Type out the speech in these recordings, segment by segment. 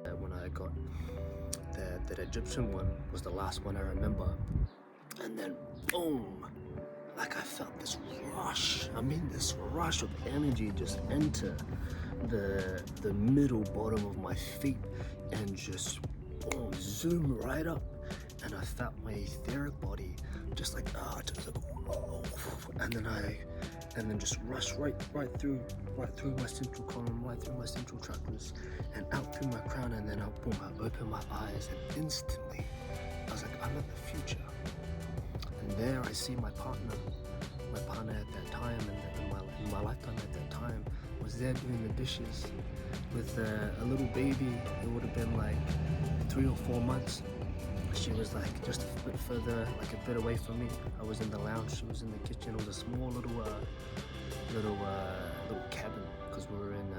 that when I got that Egyptian one was the last one I remember. And then boom, like I felt this rush. This rush of energy just enter the middle bottom of my feet and just boom, zoom right up. And I felt my etheric body just like whoa. And then just rush right through my central column, right through my central chakras, and out through my crown. And then I open my eyes, and instantly I was like, I'm in the future. And there I see my partner at that time, and in my lifetime at that time, was there doing the dishes with a little baby. It would have been like 3 or 4 months. She was like just a bit further, like a bit away from me. I was in the lounge, she was in the kitchen. It was a small little cabin, because we were in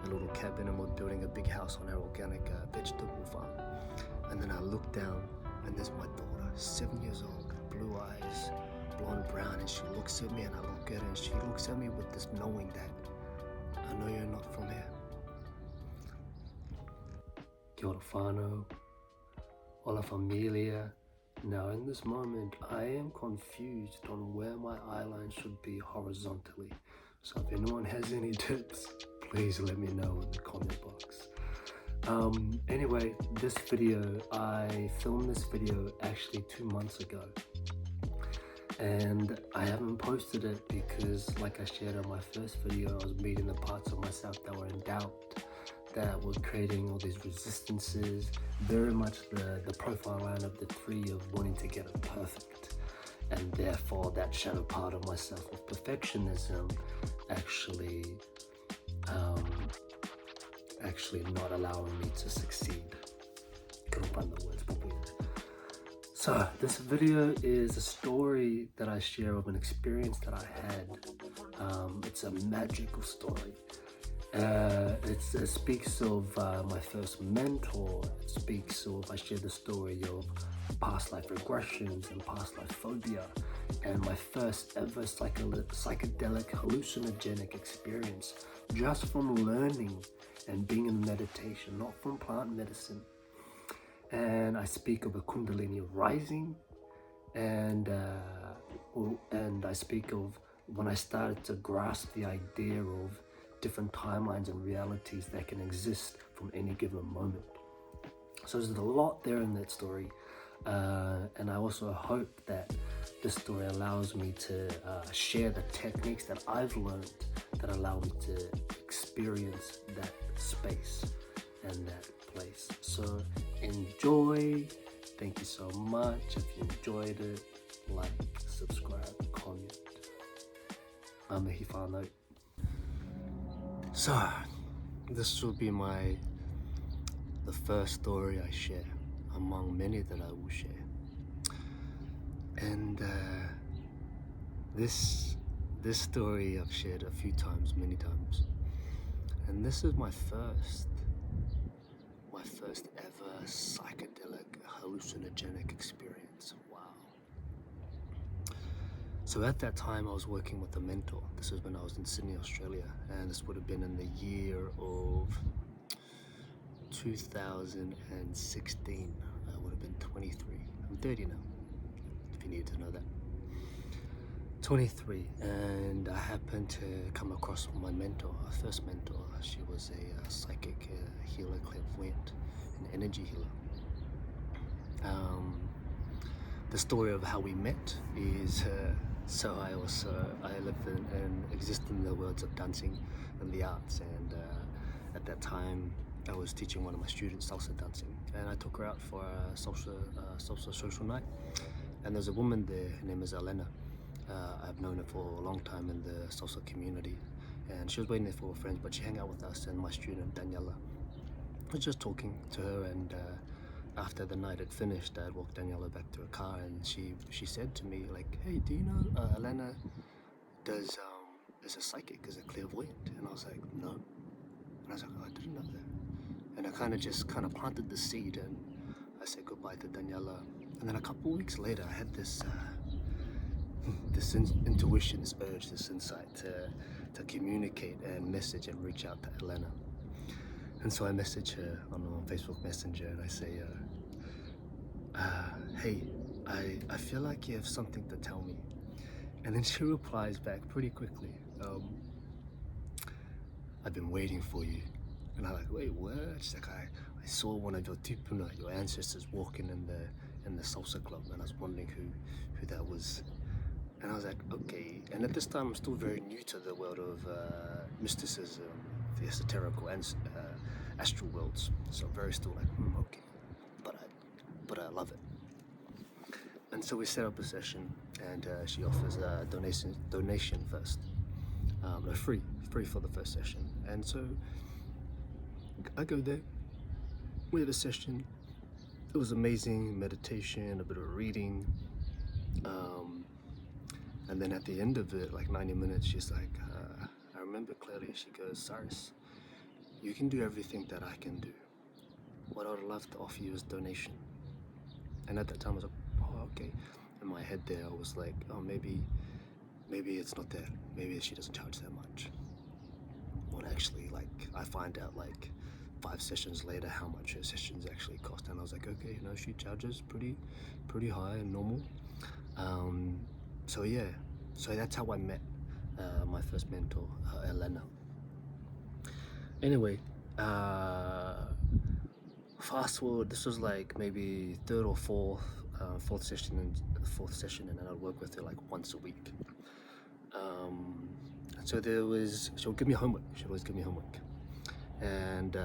a little cabin and we're building a big house on our organic vegetable farm. And then I looked down, and there's my daughter, 7 years old, blue eyes, blonde brown, and she looks at me, and I look at her, and she looks at me with this knowing that I know you're not from here. Kia ora whānau, hola familia. Now in this moment, I am confused on where my eyeline should be horizontally. So if anyone has any tips, please let me know in the comment box. Anyway, this video, I filmed this video actually 2 months ago. And I haven't posted it because, like I shared on my first video, I was meeting the parts of myself that were in doubt, that were creating all these resistances, very much the profile line of the 3 of wanting to get it perfect. And therefore that shadow part of myself of perfectionism actually not allowing me to succeed. Couldn't find the words properly. So this video is a story that I share of an experience that I had. It's a magical story. It speaks of my first mentor. It speaks of, I share the story of past life regressions and past life phobia, and my first ever psychedelic hallucinogenic experience, just from learning and being in meditation, not from plant medicine. And I speak of a Kundalini rising, and I speak of when I started to grasp the idea of different timelines and realities that can exist from any given moment. So there's a lot there in that story, and I also hope that this story allows me to share the techniques that I've learned that allow me to experience that space and that place. So enjoy. Thank you so much. If you enjoyed it, like, subscribe, comment. Mahi whānau. So this will be the first story I share among many that I will share. And this story I've shared a few times, many times. And this is my first ever psychedelic hallucinogenic experience. Wow. So at that time I was working with a mentor. This was when I was in Sydney, Australia, and this would have been in the year of 2016. I would have been 23. I'm 30 now, if you need to know that. 23, and I happened to come across my mentor, our first mentor. She was a psychic healer, clairvoyant, an energy healer. The story of how we met is so I live and exist in the worlds of dancing and the arts, and at that time I was teaching one of my students salsa dancing, and I took her out for a salsa social night, and there's a woman there. Her name is Elena. I've known her for a long time in the salsa community, and she was waiting there for her friends, but she hung out with us and my student Daniela. I was just talking to her, and after the night had finished, I had walked Daniela back to her car, and she said to me, like, hey, do you know Elena is a psychic, is a clairvoyant? And I was like, no. And I was like, oh, I didn't know that. And I kind of planted the seed, and I said goodbye to Daniela. And then a couple of weeks later, I had this intuition, this urge, this insight to communicate and message and reach out to Elena. And so I message her on Facebook Messenger and I say, hey, I feel like you have something to tell me. And then she replies back pretty quickly, I've been waiting for you. And I'm like, wait, what? She's like, I saw one of your tipuna, your ancestors, walking in the salsa club, and I was wondering who that was. And I was like, okay. And at this time, I'm still very new to the world of mysticism, the esoteric and astral worlds. So I'm very still like, okay, but I love it. And so we set up a session, and she offers a donation first, no, free for the first session. And so I go there. We have a session. It was amazing, meditation, a bit of reading. And then at the end of it, like 90 minutes, she's like, I remember clearly, she goes, Cyrus, you can do everything that I can do. What I would love to offer you is donation. And at that time I was like, oh, okay. In my head there, I was like, oh, maybe it's not that. Maybe she doesn't charge that much. When actually, like, I find out like 5 sessions later how much her sessions actually cost. And I was like, okay, she charges pretty high and normal. So yeah, so that's how I met my first mentor, Elena. Anyway, fast forward, this was like maybe third or fourth session, and then I'd work with her like once a week. So she'll give me homework. She'll always give me homework. And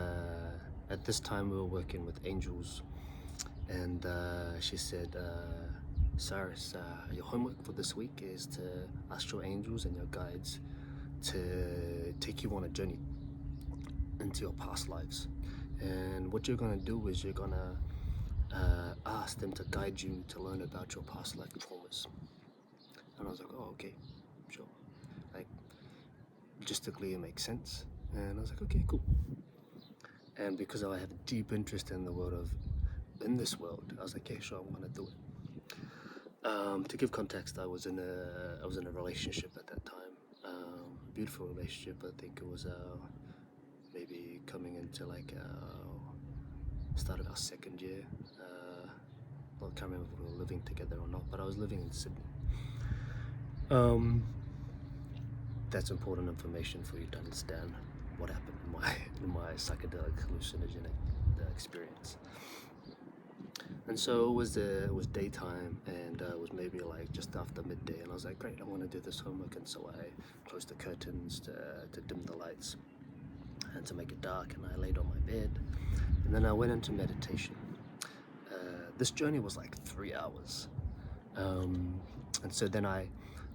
at this time we were working with angels, and she said, Cyrus, your homework for this week is to ask your angels and your guides to take you on a journey into your past lives. And what you're going to do is you're going to ask them to guide you to learn about your past life traumas. And I was like, oh, okay, sure. Like, logistically it makes sense. And I was like, okay, cool. And because I have a deep interest in the world in this world, I was like, okay, sure, I'm going to do it. To give context, I was in a relationship at that time, a beautiful relationship. I think it was maybe coming into like start of our second year. I can't remember if we were living together or not, but I was living in Sydney. That's important information for you to understand what happened in my psychedelic hallucinogenic experience. And so it was daytime, and it was maybe like just after midday, and I was like, great, I want to do this homework. And so I closed the curtains to dim the lights and to make it dark, and I laid on my bed, and then I went into meditation. This journey was like 3 hours, and so then I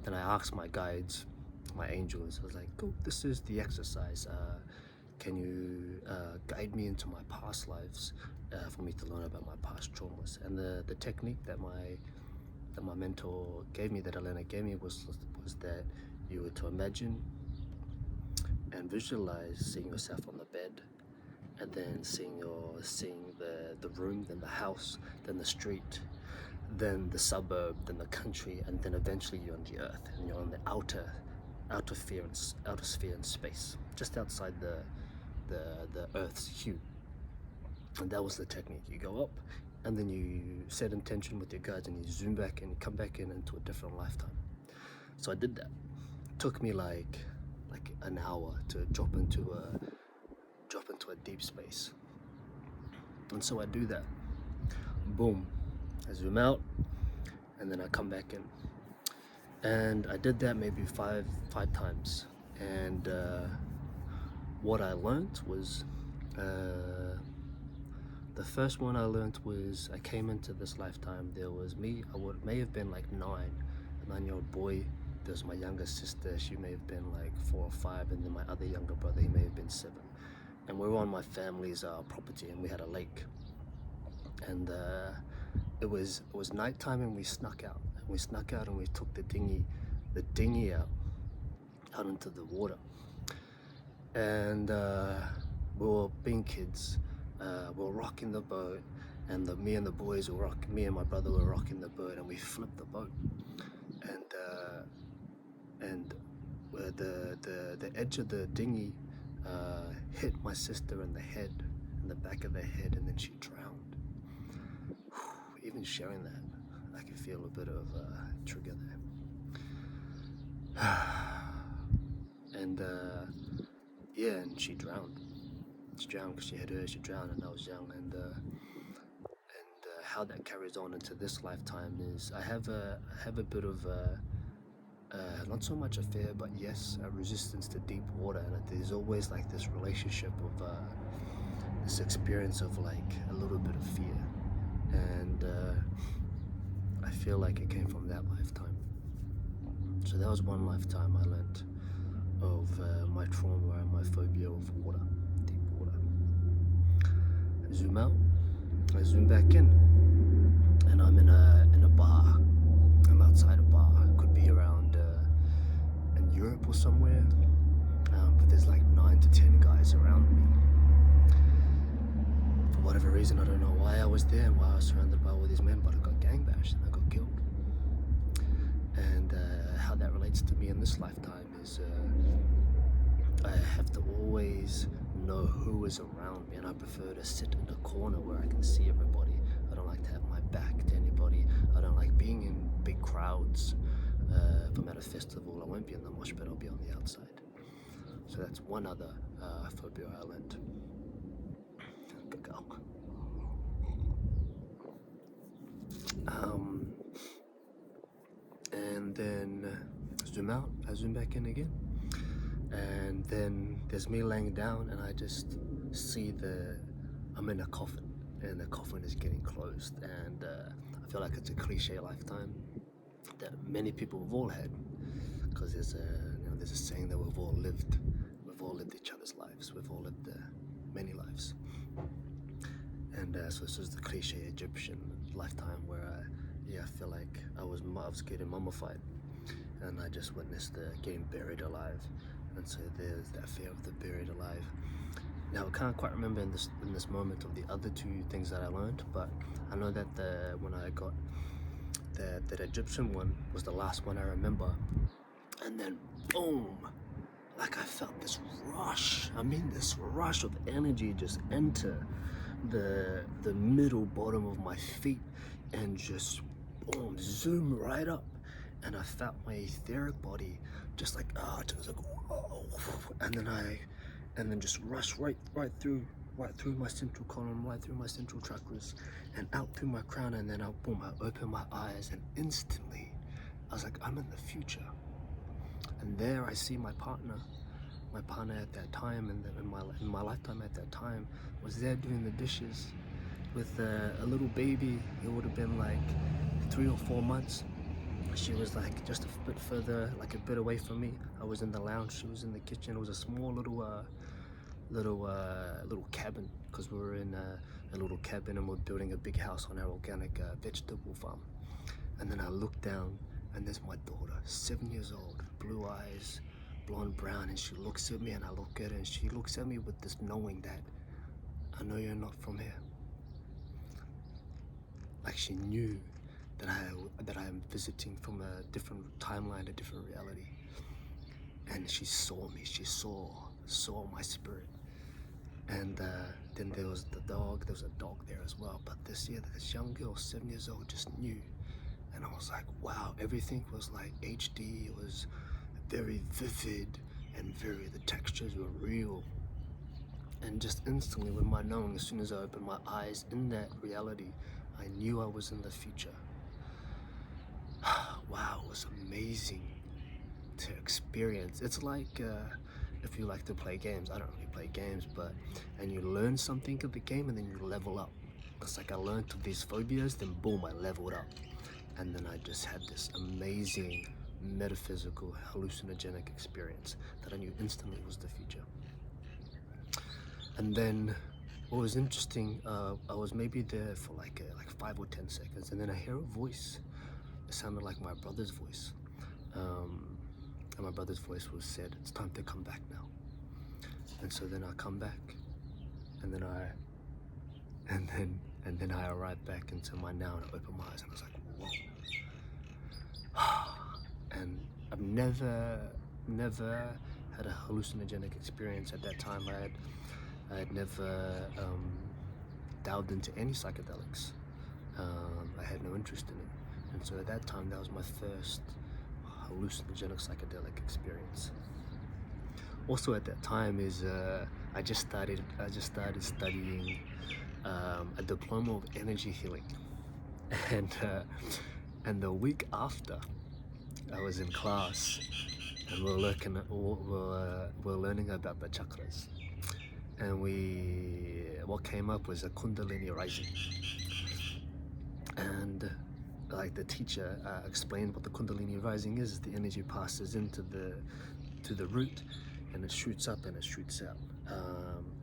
asked my guides, my angels, I was like, cool, this is the exercise. Can you guide me into my past lives for me to learn about my past traumas? And the technique that my mentor gave me, that Elena gave me, was that you were to imagine and visualize seeing yourself on the bed, and then seeing the room, then the house, then the street, then the suburb, then the country, and then eventually you're on the earth, and you're on the outer sphere in space, just outside the earth's hue. And that was the technique. You go up, and then you set intention with your guides, and you zoom back and you come back into a different lifetime. So I did that. It took me like an hour to drop into a deep space. And so I do that. Boom. I zoom out, and then I come back in. And I did that maybe five times. And what I learned was, the first one I learned was, I came into this lifetime, there was me, may have been like 9-year-old boy. There was my younger sister, she may have been like 4 or 5, and then my other younger brother, he may have been 7. And we were on my family's property, and we had a lake. And it was nighttime, and we snuck out. And we took the dinghy out into the water. And we were being kids. We were rocking the boat, and me and my brother were rocking the boat, and we flipped the boat. And the edge of the dinghy hit my sister in the head, in the back of the head, and then she drowned. Even sharing that, I can feel a bit of trigger there. And yeah, and she drowned. She drowned because she had her. She drowned, and I was young. And how that carries on into this lifetime is I have a bit of not so much a fear, but yes, a resistance to deep water. And there's always like this relationship of this experience of like a little bit of fear, and I feel like it came from that lifetime. So that was one lifetime I learned of my trauma and my phobia of water, deep water. I zoom out, I zoom back in, and I'm in a bar. I'm outside a bar. It could be around in Europe or somewhere, but there's like 9 to 10 guys around me. For whatever reason, I don't know why I was there and why I was surrounded by all these men, but I got gang bashed and I got killed. And how that relates to me in this lifetime is I have to always know who is around me, and I prefer to sit in a corner where I can see everybody. I don't like to have my back to anybody. I don't like being in big crowds. If I'm at a festival, I won't be in the mosh pit, I'll be on the outside. So that's one other phobia I learned. Cacao. And then zoom out, I zoom back in again. And then there's me laying down, and I just see I'm in a coffin, and the coffin is getting closed. And I feel like it's a cliche lifetime that many people have all had, because there's a saying that we've all lived each other's lives, we've all lived many lives. And so this is the cliche Egyptian lifetime where I feel like I was getting mummified, and I just witnessed getting buried alive. And so there's that fear of the buried alive. Now I can't quite remember in this moment of the other two things that I learned, but I know that when I got that Egyptian one was the last one I remember, and then boom, like I felt this rush. This rush of energy just enter the middle bottom of my feet and just boom, zoom right up. And I felt my etheric body just like just like whoa, and then just rush right through my central column, right through my central chakras, and out through my crown. And then I open my eyes, and instantly I was like, I'm in the future. And there I see my partner at that time, in my lifetime at that time, was there doing the dishes with a little baby. It would have been like 3 or 4 months. She was like just a bit further, like a bit away from me. I was in the lounge, she was in the kitchen. It was a small little cabin, because we were in a little cabin and we're building a big house on our organic vegetable farm. And then I look down, and there's my daughter, 7 years old, blue eyes, blonde brown, and she looks at me, and I look at her, and she looks at me with this knowing that I know you're not from here. Like she knew that I am visiting from a different timeline, a different reality. And she saw me, she saw my spirit. And then there was a dog there as well. But this young girl, 7 years old, just knew. And I was like, wow, everything was like HD. It was very vivid, and the textures were real. And just instantly, with my knowing, as soon as I opened my eyes in that reality, I knew I was in the future. Wow, it was amazing to experience. It's like if you like to play games. I don't really play games, and you learn something of the game, and then you level up. It's like I learned of these phobias, then boom, I leveled up. And then I just had this amazing metaphysical hallucinogenic experience that I knew instantly was the future. And then what was interesting, I was maybe there for like 5 or 10 seconds, and then I hear a voice. It sounded like my brother's voice. And my brother's voice said, it's time to come back now. And so then I come back, and then I arrived back into my now, and I opened my eyes, and I was like, whoa. And I've never had a hallucinogenic experience. At that time, I had never delved into any psychedelics. I had no interest in it, and so at that time, that was my first hallucinogenic psychedelic experience. Also, at that time I just started studying a diploma of energy healing, and the week after, I was in class, and we were learning about the chakras, and what came up was a Kundalini rising, and like the teacher explained what the Kundalini rising is. The energy passes into the root, and it shoots up and it shoots out.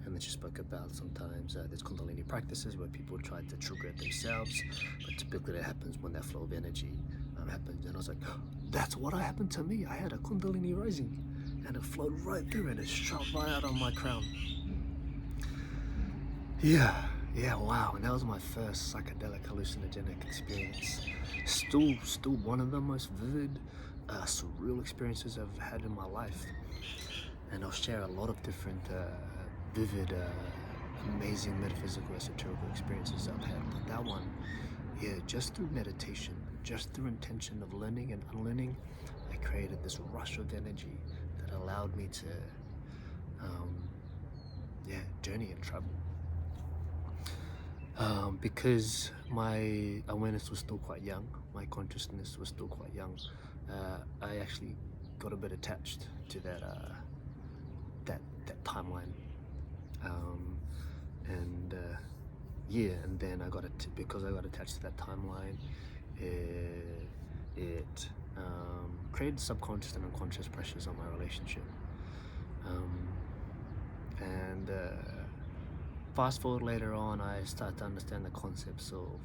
And then she spoke about sometimes there's Kundalini practices where people try to trigger it themselves, but typically that happens when that flow of energy happens. And I was like, that's what happened to me. I had a Kundalini rising, and it flowed right through and it shot right out on my crown. Yeah, wow. And that was my first psychedelic hallucinogenic experience. Still one of the most vivid, surreal experiences I've had in my life. And I'll share a lot of different vivid, amazing metaphysical, esoteric experiences I've had. But that one, just through meditation, just through intention of learning and unlearning, I created this rush of energy that allowed me to, journey and travel. Because my awareness was still quite young, my consciousness was still quite young, I actually got a bit attached to that timeline, and then because I got attached to that timeline, it created subconscious and unconscious pressures on my relationship, and fast forward later on, I start to understand the concepts of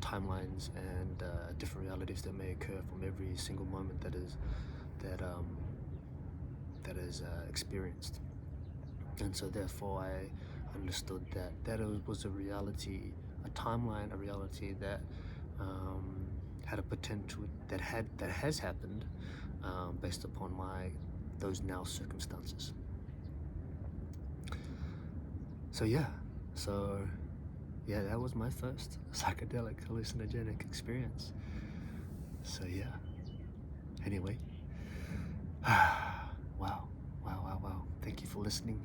timelines and different realities that may occur from every single moment that is experienced. And so therefore I understood that it was a reality, a timeline, a reality that had a potential, that has happened based upon those now circumstances. So that was my first psychedelic hallucinogenic experience. So anyway, wow. Thank you for listening.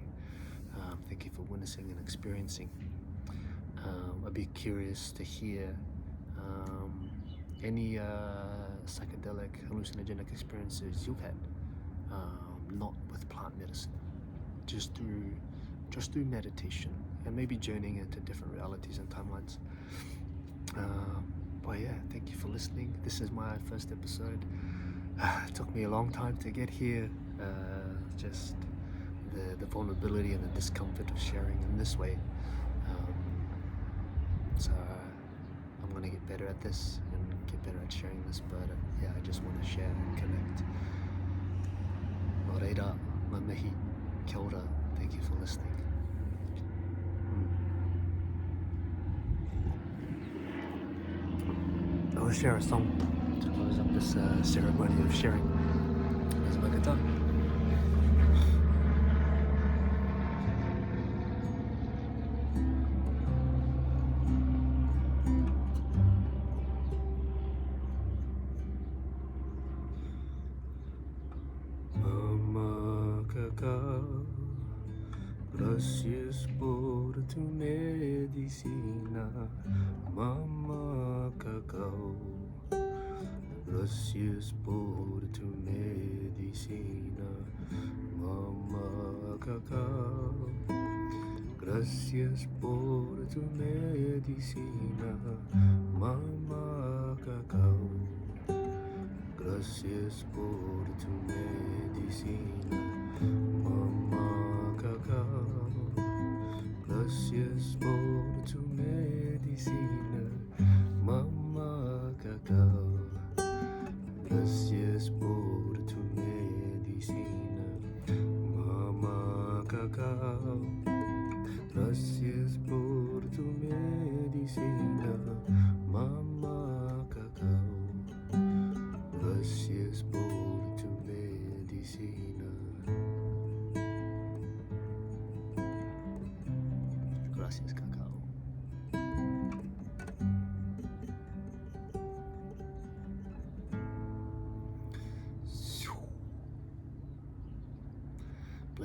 Thank you for witnessing and experiencing. I'd be curious to hear any psychedelic hallucinogenic experiences you've had, not with plant medicine, just through meditation and maybe journeying into different realities and timelines. But thank you for listening. This is my first episode. It took me a long time to get here. Just the vulnerability and the discomfort of sharing in this way. So I'm gonna get better at this and get better at sharing this. But I just want to share and connect. Nō reira, ngā mihi, kia ora. Thank you for listening. I will share a song to close up this ceremony of sharing. Here's my guitar. Mama Cacao, gracias por tu medicina. Mama Cacao, gracias por tu medicina. Mama Cacao, gracias por tu medicina. Mama Cacao, gracias por tu medicina. Mama Cacao, gracias por tu medicina. Mama Cacao, gracias por tu medicina. Mama Cacao, gracias por tu medicina. Mama Cacao, gracias por tu medicina.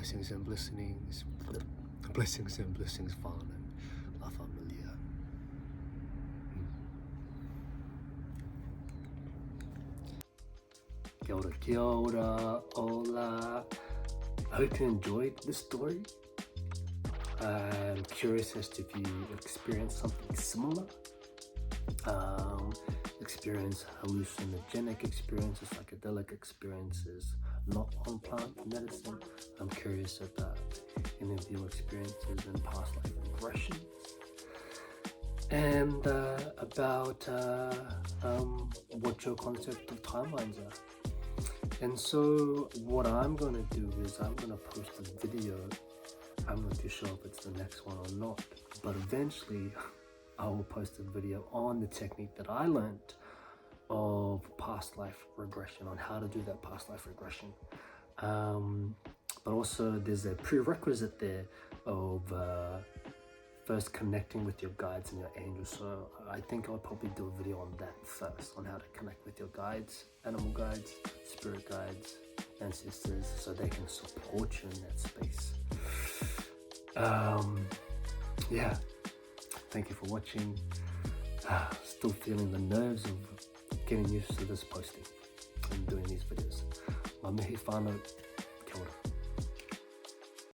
Blessings and blessings. Blessings and blessings, Father and La Familia. Kia ora, hola. I hope you enjoyed this story. I'm curious as to if you experienced something similar. Experience hallucinogenic experiences, psychedelic experiences, not on plant medicine. I'm curious about any of your experiences in past life regression, and about what your concept of timelines are. And so what I'm going to do is I'm going to post a video. I'm not too sure if it's the next one or not, but eventually I will post a video on the technique that I learned of past life regression, on how to do that past life regression. But also there's a prerequisite there of first connecting with your guides and your angels. So I think I'll probably do a video on that first, on how to connect with your guides, animal guides, spirit guides, ancestors, so they can support you in that space. Yeah, thank you for watching. Still feeling the nerves of getting used to this posting and doing these videos. Ma mihi whānau.